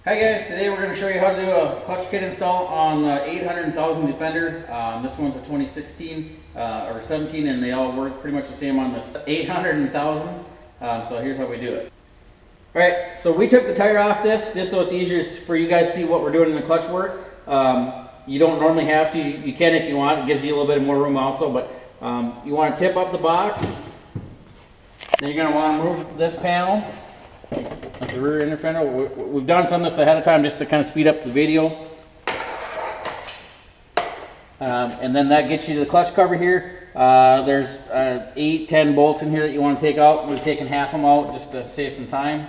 Hi guys, today we're going to show you how to do a clutch kit install on the 800,000 Defender. This one's a 2016 or 17, and they all work pretty much the same on this 800,000. So here's how we do it. Alright, so we took the tire off this just so it's easier for you guys to see what we're doing in the clutch work. You don't normally have to, you can if you want, it gives you a little bit more room also, but you want to tip up the box. Then you're going to want to move this panel. Like the rear inner fender. We've done some of this ahead of time just to kind of speed up the video. And then that gets you to the clutch cover here. There's 8-10 bolts in here that you want to take out. We've taken half them out just to save some time.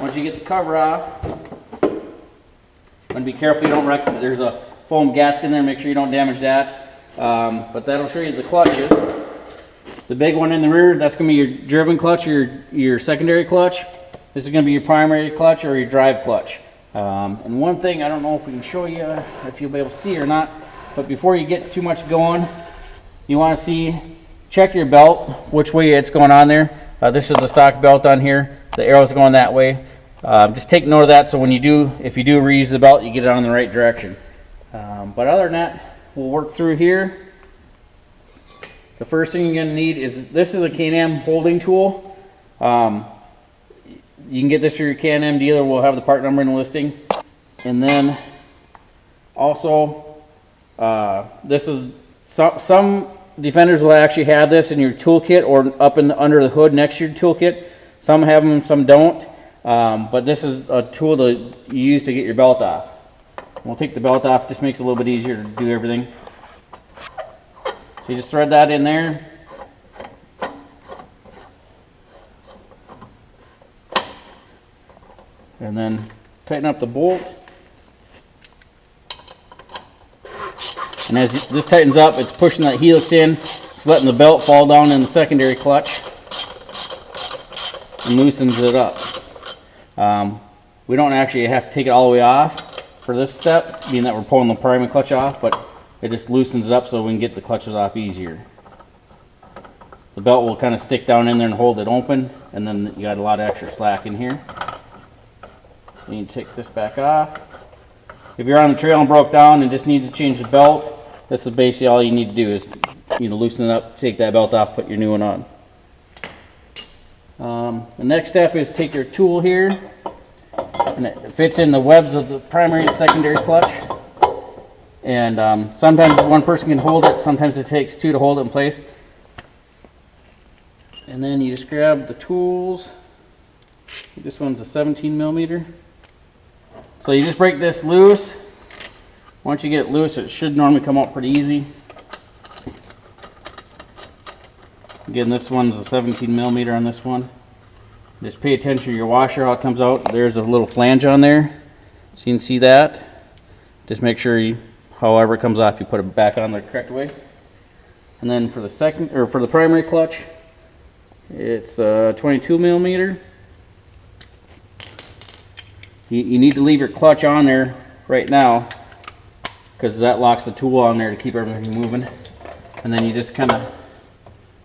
Once you get the cover off, and be careful you don't wreck it. There's a foam gasket in there, make sure you don't damage that. But that'll show you the clutches. The big one in the rear, that's going to be your driven clutch or your secondary clutch. This is going to be your primary clutch or your drive clutch. And one thing, I don't know if we can show you, if you'll be able to see or not, but before you get too much going, you want to check your belt, which way it's going on there. This is the stock belt on here. The arrow's going that way. Just take note of that so when you do, if you do reuse the belt, you get it on the right direction. But other than that, we'll work through here. The first thing you're going to need is, this is a Can-Am holding tool. You can get this through your Can-Am dealer. We'll have the part number in the listing. And then also, this is, some Defenders will actually have this in your toolkit or up in under the hood next to your toolkit. Some have them, some don't. But this is a tool to use to get your belt off. We'll take the belt off, just makes it a little bit easier to do everything. So you just thread that in there. And then tighten up the bolt. And as this tightens up, it's pushing that helix in. It's letting the belt fall down in the secondary clutch and loosens it up. We don't actually have to take it all the way off for this step, being that we're pulling the primary clutch off, but it just loosens it up so we can get the clutches off easier. The belt will kind of stick down in there and hold it open, and then you got a lot of extra slack in here. So you need to take this back off. If you're on the trail and broke down and just need to change the belt, this is basically all you need to do is, loosen it up, take that belt off, put your new one on. The next step is take your tool here, and it fits in the webs of the primary and secondary clutch. And sometimes one person can hold it, sometimes it takes two to hold it in place. And then you just grab the tools. This one's a 17 millimeter. So you just break this loose. Once you get it loose, it should normally come out pretty easy. Again, this one's a 17 millimeter on this one. Just pay attention to your washer, how it comes out. There's a little flange on there, so you can see that. Just make sure however it comes off, you put it back on the correct way. And then for the primary clutch, it's 22 millimeter. You need to leave your clutch on there right now, because that locks the tool on there to keep everything moving. And then you just kind of,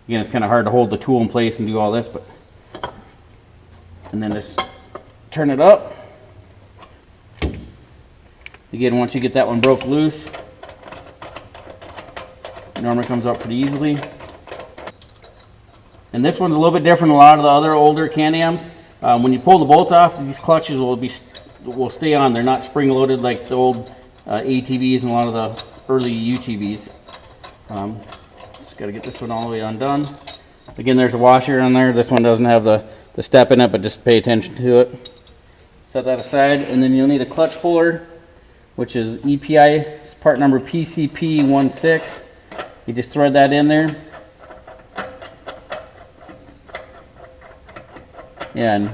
again, it's kind of hard to hold the tool in place and do all this, and then just turn it up. Again, once you get that one broke loose, it normally comes out pretty easily. And this one's a little bit different than a lot of the other older Can-Ams. When you pull the bolts off, these clutches will stay on. They're not spring-loaded like the old ATVs and a lot of the early UTVs. Just got to get this one all the way undone. Again, there's a washer on there. This one doesn't have the step in it, but just pay attention to it. Set that aside, and then you'll need a clutch puller, which is EPI, it's part number PCP16. You just thread that in there. And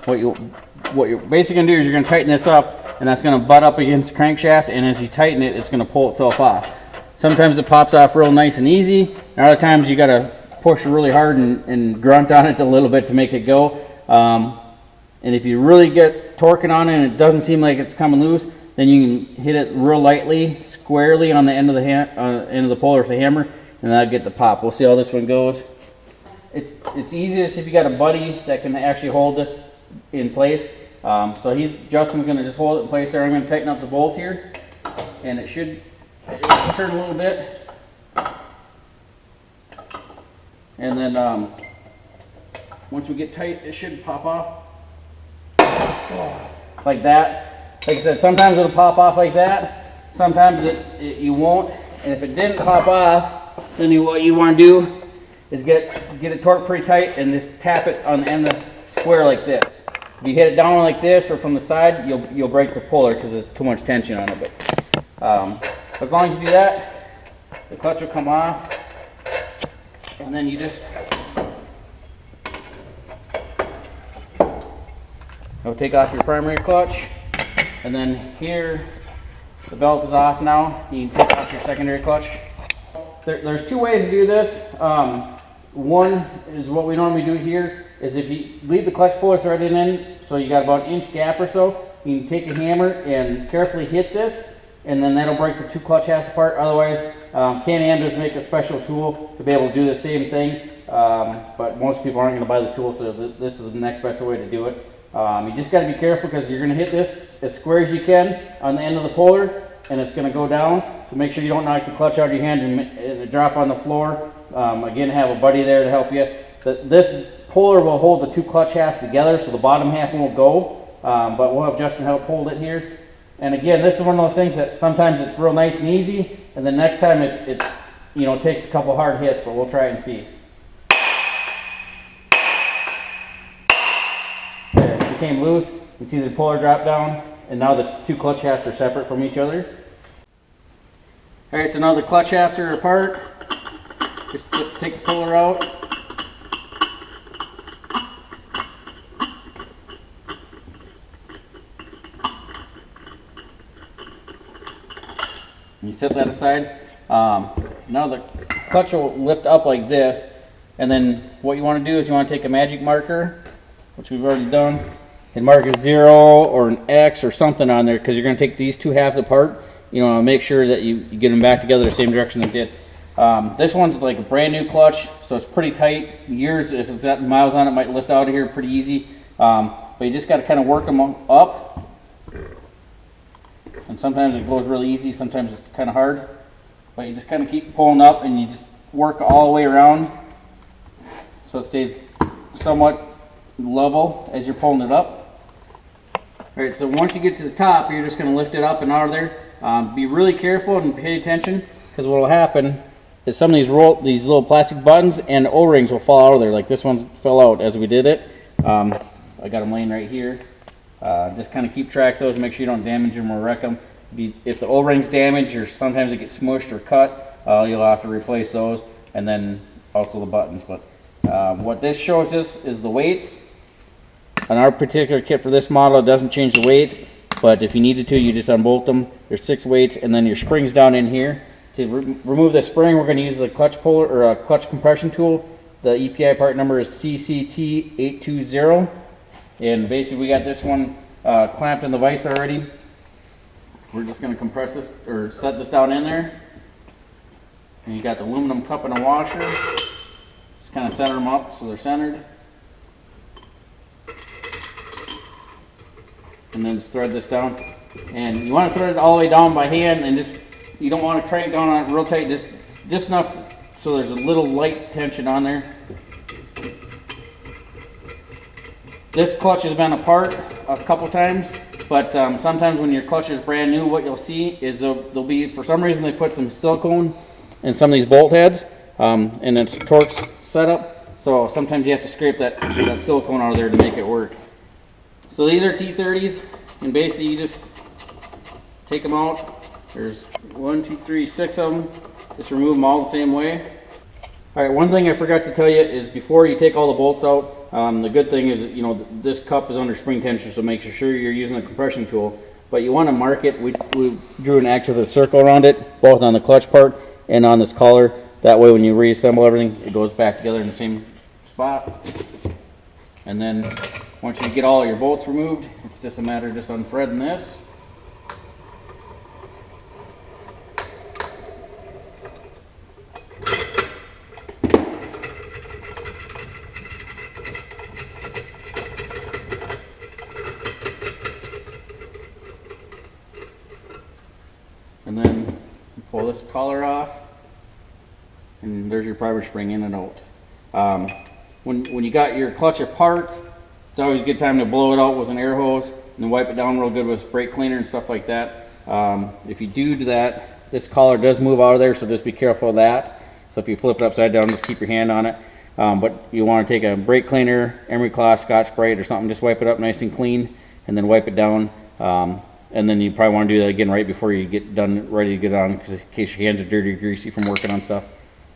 what you're basically going to do is you're going to tighten this up, and that's going to butt up against the crankshaft, and as you tighten it, it's going to pull itself off. Sometimes it pops off real nice and easy, and other times you got to push really hard and grunt on it a little bit to make it go. And if you really get torquing on it and it doesn't seem like it's coming loose, then you can hit it real lightly, squarely on the end of the end of the puller with a hammer, and that'll get the pop. We'll see how this one goes. It's easiest if you got a buddy that can actually hold this in place. So Justin's going to just hold it in place there. I'm going to tighten up the bolt here, and it should turn a little bit. And then once we get tight, it should pop off like that. Like I said, sometimes it'll pop off like that. Sometimes you won't. And if it didn't pop off, then what you want to do is get it torqued pretty tight and just tap it on the end of the square like this. If you hit it down like this or from the side, you'll break the puller because there's too much tension on it. But as long as you do that, the clutch will come off, and then you just take off your primary clutch, and then here the belt is off now. You can take off your secondary clutch. There's two ways to do this. One is what we normally do here is if you leave the clutch puller threaded in, so you got about an inch gap or so, you can take a hammer and carefully hit this, and then that'll break the two clutch halves apart. Otherwise, Can-Am does make a special tool to be able to do the same thing, but most people aren't going to buy the tool, so this is the next best way to do it. You just got to be careful because you're going to hit this as square as you can on the end of the puller, and it's going to go down. So make sure you don't knock the clutch out of your hand and drop on the floor. Again, have a buddy there to help you. This puller will hold the two clutch halves together, so the bottom half won't go, but we'll have Justin help hold it here. And again, this is one of those things that sometimes it's real nice and easy, and the next time it takes a couple hard hits, but we'll try it and see. There, it became loose. You can see the puller drop down, and now the two clutch halves are separate from each other. All right, so now the clutch halves are apart. Just take the puller out. You set that aside. Now the clutch will lift up like this, and then what you want to do is you want to take a magic marker, which we've already done, and mark a 0 or an X or something on there, because you're going to take these two halves apart. You know, make sure that you get them back together the same direction they did. This one's like a brand new clutch, so it's pretty tight. Yours, if it's got miles on it, might lift out of here pretty easy. But you just got to kind of work them up. And sometimes it goes really easy, sometimes it's kind of hard. But you just kind of keep pulling up, and you just work all the way around so it stays somewhat level as you're pulling it up. Alright, so once you get to the top, you're just going to lift it up and out of there. Be really careful and pay attention, because what will happen is some of these little plastic buttons and O-rings will fall out of there. Like this one fell out as we did it. I got them laying right here. Just kind of keep track of those, make sure you don't damage them or wreck them. If the O-ring's damaged, or sometimes it gets smushed or cut, you'll have to replace those, and then also the buttons. But what this shows us is the weights. On our particular kit for this model, it doesn't change the weights, but if you needed to, you just unbolt them. There's 6 weights, and then your springs down in here. To remove the spring, we're going to use the clutch puller or a clutch compression tool. The EPI part number is CCT820, and basically we got this one clamped in the vise already. We're just going to compress this or set this down in there, and you got the aluminum cup and a washer. Just kind of center them up so they're centered, and then just thread this down. And you want to thread it all the way down by hand, and just you don't want to crank down on it real tight, just enough so there's a little light tension on there. This clutch has been apart a couple times, but sometimes when your clutch is brand new, what you'll see is there'll be, for some reason, they put some silicone in some of these bolt heads, and it's Torx setup, so sometimes you have to scrape that silicone out of there to make it work. So these are T30s, and basically you just take them out. There's 1, 2, 3, 6 of them. Just remove them all the same way. Alright, one thing I forgot to tell you is before you take all the bolts out, the good thing is, you know, this cup is under spring tension, so make sure you're using a compression tool. But you want to mark it. We drew an X with a circle around it, both on the clutch part and on this collar. That way when you reassemble everything, it goes back together in the same spot. And then once you get all of your bolts removed, it's just a matter of just unthreading this. and then pull this collar off, and there's your primer spring in and out. When you got your clutch apart, it's always a good time to blow it out with an air hose and then wipe it down real good with brake cleaner and stuff like that. If you do that, this collar does move out of there, so just be careful of that. So if you flip it upside down, just keep your hand on it. But you want to take a brake cleaner, emery cloth, Scotch-Brite or something, just wipe it up nice and clean, and then wipe it down. And then you probably want to do that again right before you get done, ready to get on, because in case your hands are dirty or greasy from working on stuff,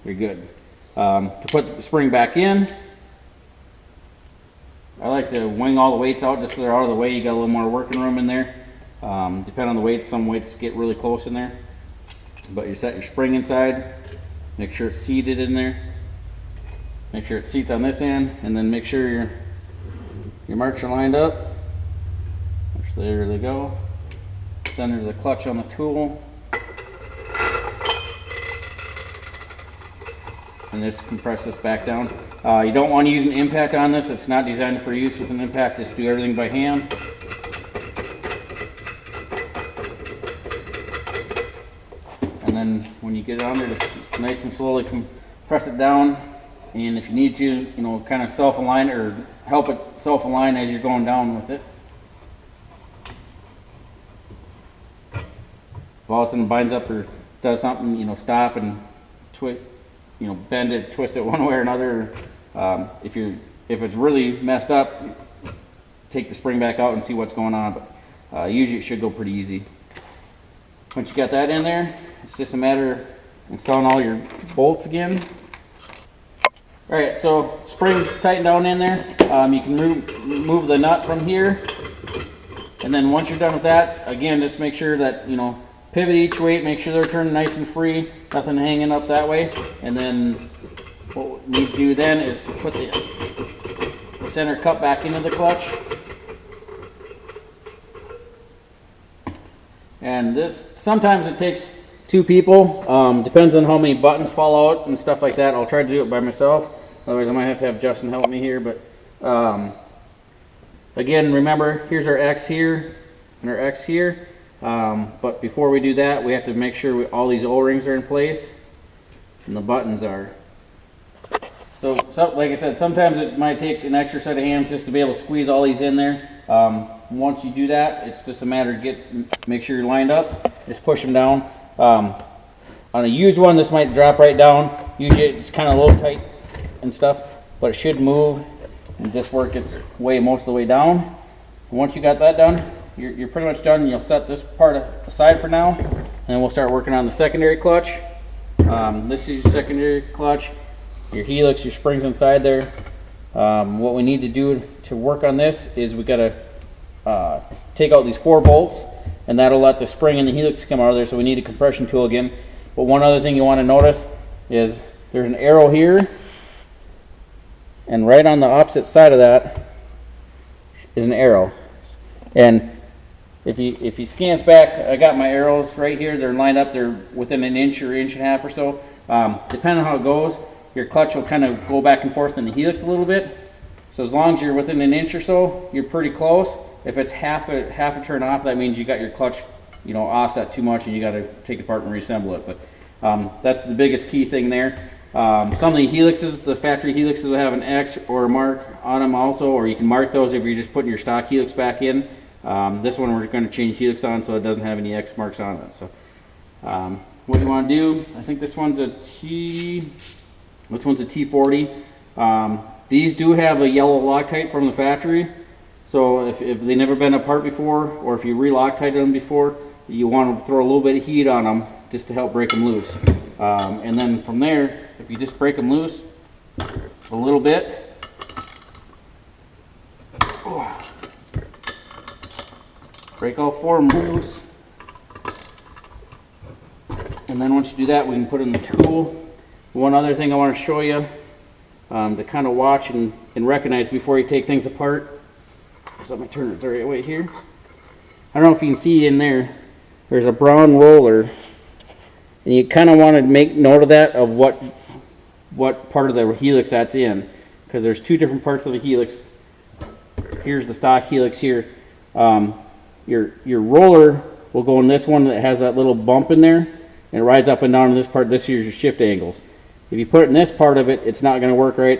you're good. To put the spring back in, I like to wing all the weights out just so they're out of the way. You got a little more working room in there. Depending on the weights, some weights get really close in there. But you set your spring inside, make sure it's seated in there. Make sure it seats on this end, and then make sure your marks are lined up. There they go. Center the clutch on the tool. And just compress this back down. You don't want to use an impact on this. It's not designed for use with an impact. Just do everything by hand. And then when you get it on there, just nice and slowly compress it down. And if you need to, you know, kind of self-align it or help it self-align as you're going down with it. If all of a sudden it binds up or does something, you know, stop and twist, you know, bend it, twist it one way or another. If it's really messed up, take the spring back out and see what's going on. But usually it should go pretty easy. Once you got that in there, it's just a matter of installing all your bolts again. All right, so spring's tightened down in there. You can remove the nut from here, and then once you're done with that, again, just make sure that, you know, pivot each way, make sure they're turning nice and free, nothing hanging up that way. And then what we need to do then is put the center cup back into the clutch. And this, sometimes it takes two people, depends on how many buttons fall out and stuff like that. I'll try to do it by myself, otherwise I might have to have Justin help me here. But again, remember, here's our X here and our X here. But before we do that, we have to make sure all these O-rings are in place and the buttons are. So like I said, sometimes it might take an extra set of hands just to be able to squeeze all these in there. Once you do that, it's just a matter of make sure you're lined up, just push them down. On a used one, this might drop right down. Usually it's kind of low tight and stuff, but it should move and just work its way most of the way down. Once you got that done, you're pretty much done. You'll set this part aside for now, and then we'll start working on the secondary clutch. This is your secondary clutch, your helix, your springs inside there. What we need to do to work on this is we got to take out these 4 bolts, and that'll let the spring and the helix come out of there, so we need a compression tool again. But one other thing you want to notice is there's an arrow here, and right on the opposite side of that is an arrow. And if you scans back, I got my arrows right here. They're lined up. They're within an inch or inch and a half or so. Depending on how it goes, your clutch will kind of go back and forth in the helix a little bit. So as long as you're within an inch or so, you're pretty close. If it's half a turn off, that means you got your clutch, you know, offset too much, and you got to take it apart and reassemble it. But that's the biggest key thing there. Some of the helixes, the factory helixes, will have an X or a mark on them also, or you can mark those if you're just putting your stock helix back in. This one we're going to change helix on, so it doesn't have any X marks on it. So what you want to do, I think this one's a T40. These do have a yellow Loctite from the factory. So if they've never been apart before, or if you re-Loctited them before, you want to throw a little bit of heat on them just to help break them loose. And then from there, if you just break them loose a little bit, break all 4 of them loose, and then once you do that, we can put in the tool. One other thing I want to show you to kind of watch and recognize before you take things apart. So let me turn it the right way here. I don't know if you can see in there, there's a brown roller, and you kind of want to make note of that, of what part of the helix that's in, because there's 2 different parts of the helix. Here's the stock helix here. Your roller will go in this one that has that little bump in there, and it rides up and down in this part. This is your shift angles. If you put it in this part of it, it's not going to work right.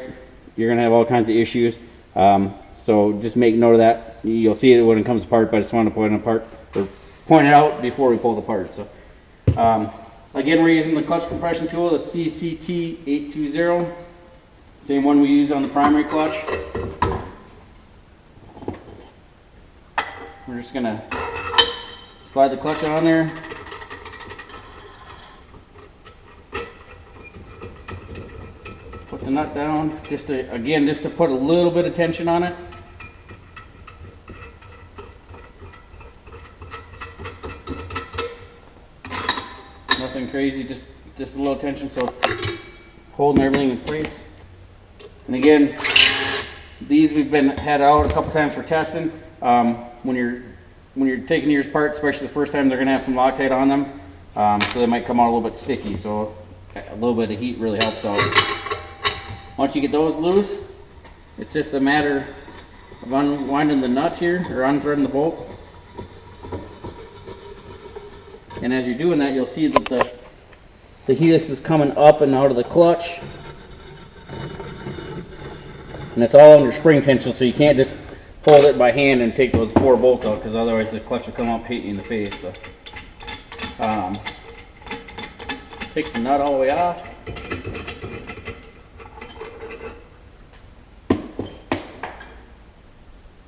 You're going to have all kinds of issues. So just make note of that. You'll see it when it comes apart, but I just wanted to point it out before we pull it apart. So again, we're using the clutch compression tool, the CCT820, same one we used on the primary clutch. We're just going to slide the clutch on there. Put the nut down, just to put a little bit of tension on it. Nothing crazy, just a little tension so it's holding everything in place. And again, these we've had out a couple times for testing. When you're taking yours apart, especially the first time, they're going to have some Loctite on them, so they might come out a little bit sticky. So a little bit of heat really helps out. Once you get those loose, it's just a matter of unwinding the nut here, or unthreading the bolt. And as you're doing that, you'll see that the helix is coming up and out of the clutch. And it's all under spring tension, so you can't just hold it by hand and take those 4 bolts out, because otherwise the clutch will come up, hit you in the face. So, take the nut all the way off.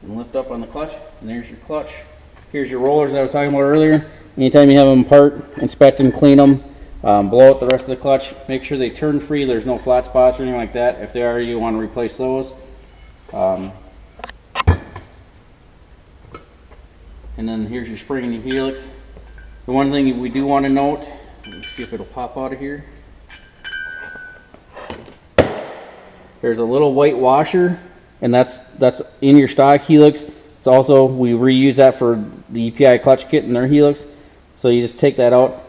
And lift up on the clutch, and there's your clutch. Here's your rollers that I was talking about earlier. Anytime you have them apart, inspect them, clean them, blow out the rest of the clutch. Make sure they turn free, there's no flat spots or anything like that. If there are, you want to replace those. And then here's your spring and your helix. The one thing we do want to note, let's see if it'll pop out of here. There's a little white washer, and that's in your stock helix. It's also, we reuse that for the EPI clutch kit in their helix. So you just take that out.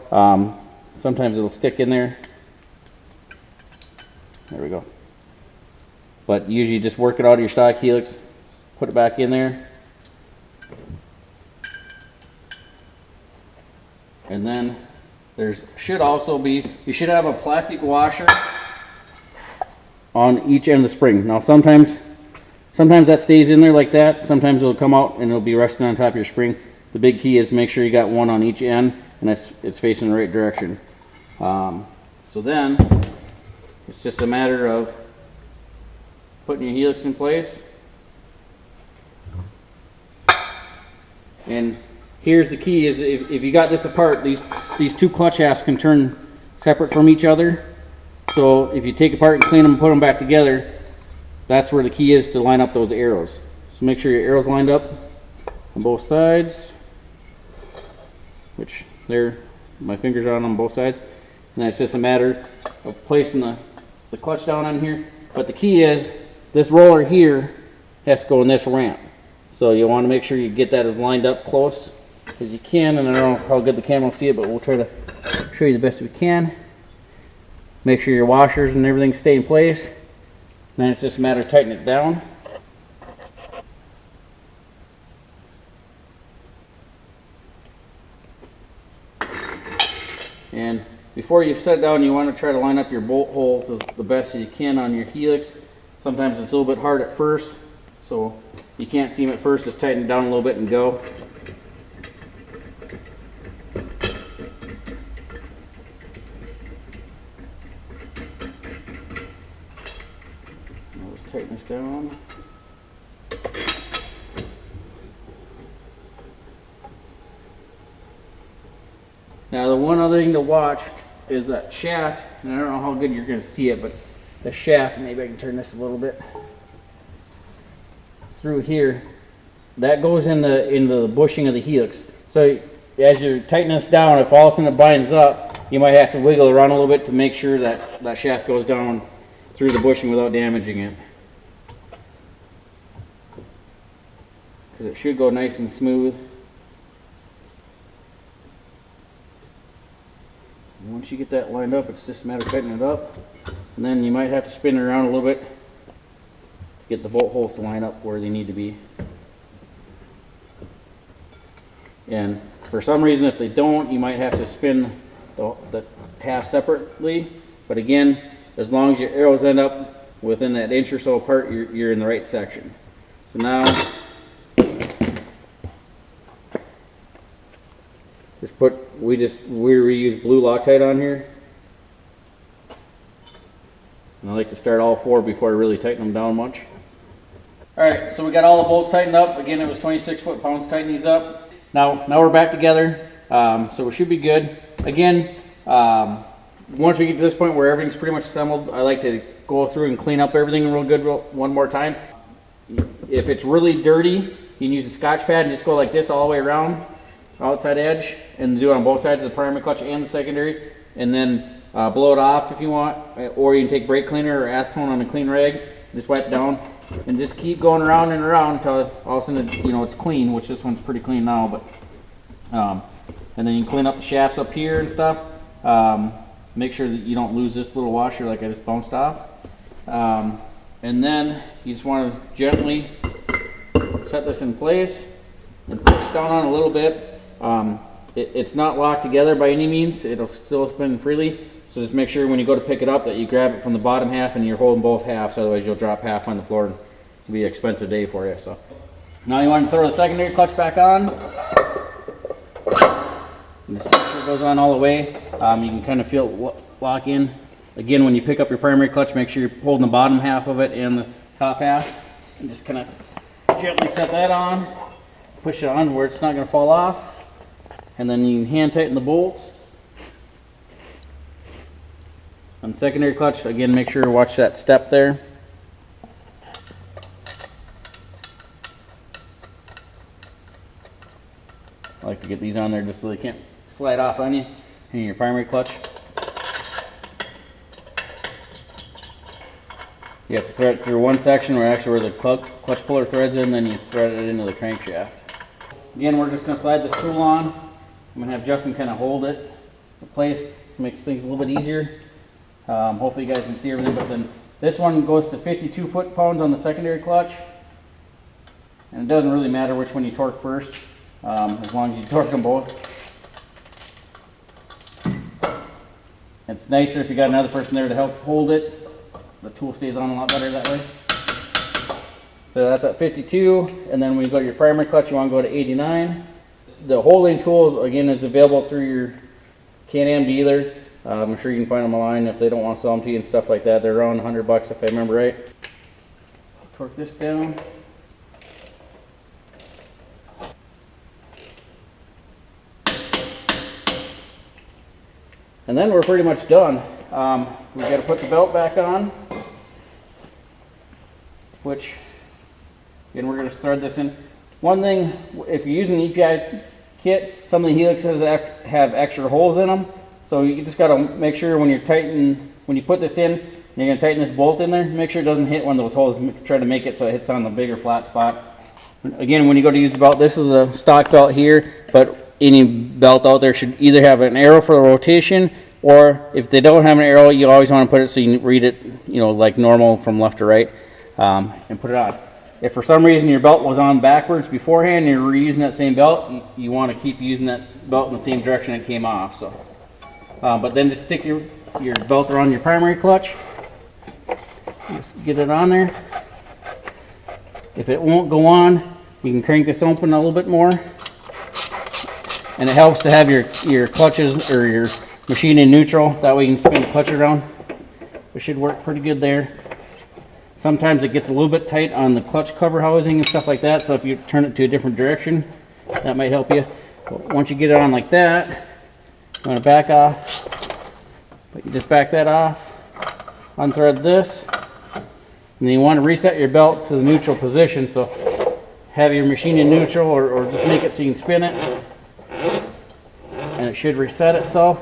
Sometimes it'll stick in there. There we go. But usually just work it out of your stock helix, put it back in there. And then should also be, you should have a plastic washer on each end of the spring. Now sometimes that stays in there like that. Sometimes it'll come out and it'll be resting on top of your spring. The big key is make sure you got one on each end and it's facing the right direction. So then it's just a matter of putting your helix in place. And here's the key is if you got this apart, these 2 clutch shafts can turn separate from each other. So if you take apart and clean them and put them back together, that's where the key is to line up those arrows. So make sure your arrows lined up on both sides, which my fingers are on both sides. And then it's just a matter of placing the clutch down on here. But the key is this roller here has to go in this ramp. So you want to make sure you get that as lined up close as you can. And I don't know how good the camera will see it, but we'll try to show you the best we can. Make sure your washers and everything stay in place. Then it's just a matter of tightening it down. And before you set it down, you want to try to line up your bolt holes the best you can on your helix. Sometimes it's a little bit hard at first, so you can't see them at first. Just tighten it down a little bit and go. I'll just tighten this down. Now the one other thing to watch is that shaft, and I don't know how good you're going to see it, but the shaft, maybe I can turn this a little bit, through here, that goes in the bushing of the helix. So as you're tightening this down, if all of a sudden it binds up, you might have to wiggle around a little bit to make sure that that shaft goes down through the bushing without damaging it. Because it should go nice and smooth. And once you get that lined up, it's just a matter of tightening it up. And then you might have to spin it around a little bit to get the bolt holes to line up where they need to be. And for some reason, if they don't, you might have to spin the half separately. But again, as long as your arrows end up within that inch or so apart, you're in the right section. So now, we reuse blue Loctite on here. And I like to start all four before I really tighten them down much. Alright, so we got all the bolts tightened up. Again, it was 26 foot-pounds to tighten these up. Now we're back together, so we should be good. Again, once we get to this point where everything's pretty much assembled, I like to go through and clean up everything real good one more time. If it's really dirty, you can use a Scotch pad and just go like this all the way around, outside edge, and do it on both sides of the primary clutch and the secondary, and then blow it off if you want, or you can take brake cleaner or acetone on a clean rag, just wipe it down, and just keep going around and around until all of a sudden it's clean, which this one's pretty clean now. But and then you can clean up the shafts up here and stuff. Make sure that you don't lose this little washer like I just bounced off. And then you just want to gently set this in place and push down on it a little bit. It's not locked together by any means. It'll still spin freely. So just make sure when you go to pick it up that you grab it from the bottom half and you're holding both halves, otherwise you'll drop half on the floor and it'll be an expensive day for you. So now you want to throw the secondary clutch back on. And just make sure it goes on all the way. You can kind of feel it lock in. Again, when you pick up your primary clutch, make sure you're holding the bottom half of it and the top half. And just kind of gently set that on. Push it on where it's not going to fall off. And then you can hand tighten the bolts. On the secondary clutch, again, make sure you watch that step there. I like to get these on there just so they can't slide off on you in your primary clutch. You have to thread it through one section where the clutch puller threads in, then you thread it into the crankshaft. Again, we're just going to slide this tool on. I'm going to have Justin kind of hold it in place. Makes things a little bit easier. Hopefully you guys can see everything, but then this one goes to 52 foot-pounds on the secondary clutch. And it doesn't really matter which one you torque first, as long as you torque them both. It's nicer if you got another person there to help hold it. The tool stays on a lot better that way. So that's at 52, and then when you go to your primary clutch, you want to go to 89. The holding tool, again, is available through your Can-Am dealer. I'm sure you can find them online if they don't want to sell them to you and stuff like that. They're around $100 if I remember right. Torque this down. And then we're pretty much done. We've got to put the belt back on, which, again, we're going to thread this in. One thing, if you're using an EPI kit, some of the helixes have extra holes in them. So you just got to make sure when you put this in, you're going to tighten this bolt in there, make sure it doesn't hit one of those holes. Try to make it so it hits on the bigger flat spot. Again, when you go to use the belt, this is a stock belt here, but any belt out there should either have an arrow for the rotation, or if they don't have an arrow, you always want to put it so you can read it, like normal from left to right, and put it on. If for some reason your belt was on backwards beforehand and you're reusing that same belt, you want to keep using that belt in the same direction it came off. So, but then just stick your belt around your primary clutch. Just get it on there. If it won't go on, you can crank this open a little bit more. And it helps to have your clutches or your machine in neutral. That way you can spin the clutch around. It should work pretty good there. Sometimes it gets a little bit tight on the clutch cover housing and stuff like that. So if you turn it to a different direction, that might help you. But once you get it on like that, you want to back off. But you just back that off, unthread this, and then you want to reset your belt to the neutral position. So have your machine in neutral, or just make it so you can spin it, and it should reset itself.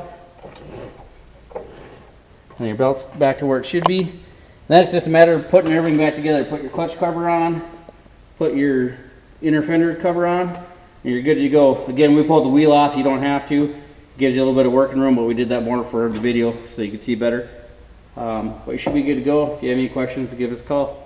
And your belt's back to where it should be. And then it's just a matter of putting everything back together. Put your clutch cover on, put your inner fender cover on, and you're good to go. Again, we pulled the wheel off. You don't have to. Gives you a little bit of working room, but we did that more for the video so you can see better. But you should be good to go. If you have any questions, give us a call.